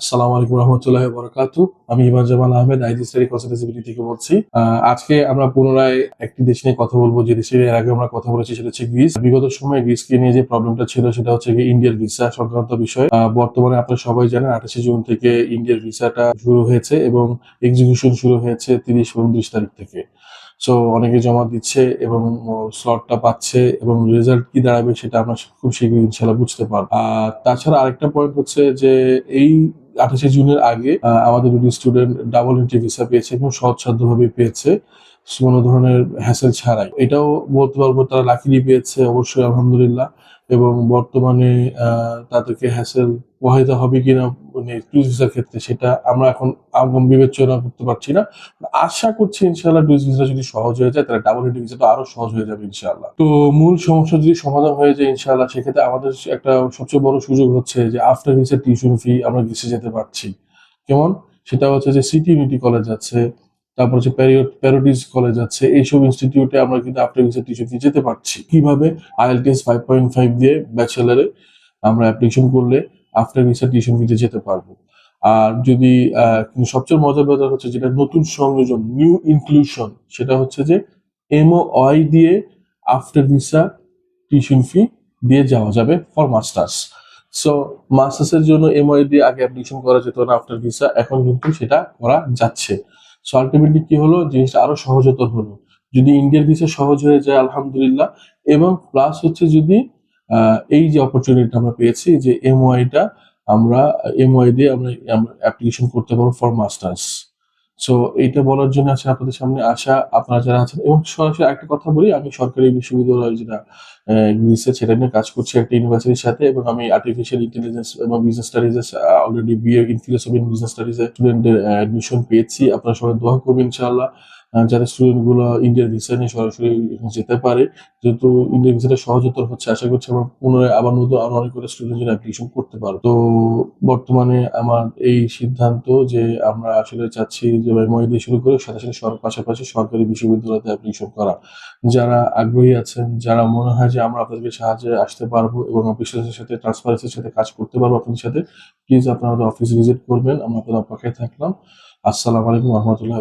আসসালামু আলাইকুম রহমতুল্লাহি ওয়া বারাকাতুহু। আমি Iman Jamal Ahmed IG study consultancy থেকে বলছি। আজকে আমরা পুনরায় একটি দেশ নিয়ে কথা বলবো, যে দেশের এর আগে আমরা কথা বলেছি সেটা হচ্ছে গ্রিস। বিগত সময়ে গ্রিসকে নিয়ে যে প্রবলেমটা ছিল সেটা হচ্ছে ইন্ডিয়ার ভিসা সংক্রান্ত বিষয়। বর্তমানে আপনারা সবাই জানেন 28শে জুন থেকে ইন্ডিয়ার ভিসাটা শুরু হয়েছে এবং এক্সিকিউশন শুরু হয়েছে 30-29 তারিখ থেকে। সো অনেকে জমা দিচ্ছে এবং স্লটটা পাচ্ছে এবং রেজাল্ট কি দাঁড়াবে সেটা আমরা খুব শীঘ্রই ইনশাল্লাহ বুঝতে পারবো। তাছাড়া আরেকটা পয়েন্ট হচ্ছে যে এই 28শে জুনের আগে আমাদের দুটি স্টুডেন্ট ডাবল এন্ট্রি ভিসা পেয়েছে এবং সহজসাধ্যভাবে পেয়েছে, কোনো ধরনের হ্যাসেল ছাড়াই। এটাও বলতে পারবো তারা লাকিলি পেয়েছে, অবশ্যই আলহামদুলিল্লাহ। এবং বর্তমানে তাদেরকে হ্যাসেল পোহাইতে হবে কিনা মানে ট্যুরিস্ট ভিসার ক্ষেত্রে সেটা আমরা এখন আগাম বিবেচনা করতে পারছি না। আশা করছি ইনশাআল্লাহ ট্যুরিস্ট ভিসা যদি সহজ হয়ে যায় তাহলে ডাবল এন্ট্রি ভিসাটা আরো সহজ হয়ে যাবে ইনশাআল্লাহ। তো মূল সমস্যা যদি সমাধান হয়ে যায় ইনশাআল্লাহ, সেক্ষেত্রে আমাদের একটা সবচেয়ে বড় সুযোগ হচ্ছে যে আফটার ভিসা টিউশন ফি আমরা গ্রিসে যেতে পারছি। কেমন? সেটা হচ্ছে যে সিটি ইউনিটি কলেজ আছে, তারপর হচ্ছে প্যারোডিস কলেজ আছে, এইসব ইনস্টিটিউটে আমরা কিন্তু আফটার ভিসা টিউশন ফি যেতে পারছি। কিভাবে? আইএলটিএস 5.5 দিয়ে ব্যাচেলারে আমরা অ্যাপ্লিকেশন করলে আফটার ভিসা টিউশন ফিতে যেতে পারবো। আর যদি সবচেয়ে মজার ব্যাপার হচ্ছে যেটা নতুন সংযোজন, নিউ ইনক্লুশন, সেটা হচ্ছে যে এমওআই দিয়ে আফটার ভিসা টিউশন ফি দিয়ে যাওয়া যাবে ফর মাস্টার্স। সো মাস্টার্সের জন্য এমওআই দিয়ে আগে অ্যাপ্লিকেশন করা যেত না আফটার ভিসা, এখন কিন্তু সেটা করা যাচ্ছে। সো আলটিমেটলি কি হলো, জিনিসটা আরো সহজতর হলো। যদি ইন্ডিয়ার ভিসা সহজ হয়ে যায় আলহামদুলিল্লাহ, এবং প্লাস হচ্ছে যদি এই যে অপরচুনিটি আমরা পেয়েছি যে এমওআইটা আমরা এমওআই দিয়ে আমরা অ্যাপ্লিকেশন করতে পারবো ফর মাস্টার্স। সো এইটা বলার জন্য আছে আপনাদের সামনে আসা, আপনারা যারা আছেন। এবং সরাসরি একটা কথা বলি, আমি সরকারি বিশ্ববিদ্যালয় যেটা গ্রিসে, সেটা নিয়ে কাজ করছি একটা ইউনিভার্সিটির সাথে, এবং আমি আর্টিফিশিয়াল ইন্টেলিজেন্স এবং বিজনেস স্টাডিজে already BA in philosophy in business স্টাডিজে স্টুডেন্টের অ্যাডমিশন পেয়েছি। আপনারা সবাই দোয়া করবেন ইনশাআল্লাহ যাতে স্টুডেন্টগুলো ইন্ডিয়ার ভিসা নিয়ে সরাসরি যেতে পারে। যেহেতু ইন্ডিয়ার ভিসাটা সহজতর হচ্ছে, আশা করছি আমরা পুনরায় আবার নতুন আরো অনেক করে স্টুডেন্ট যেন অ্যাপ্লিকেশন করতে পারবো। তো বর্তমানে আমার এই সিদ্ধান্ত যে আমরা আসলে চাচ্ছি যে এমওআই দিয়ে শুরু করে সাথে সাথে পাশাপাশি সরকারি বিশ্ববিদ্যালয়তে অ্যাপ্লিকেশন করা। যারা আগ্রহী আছেন, যারা মনে হয় যে আমরা আপনাদেরকে সাহায্যে আসতে পারবো এবং বিশ্বাসের সাথে ট্রান্সপারেন্সির সাথে কাজ করতে পারবো আপনাদের সাথে, প্লিজ আপনারা অফিস ভিজিট করবেন। আমরা আপনাদের অপেক্ষায় থাকলাম। আসসালামু আলাইকুম রহমতুল্লাহ।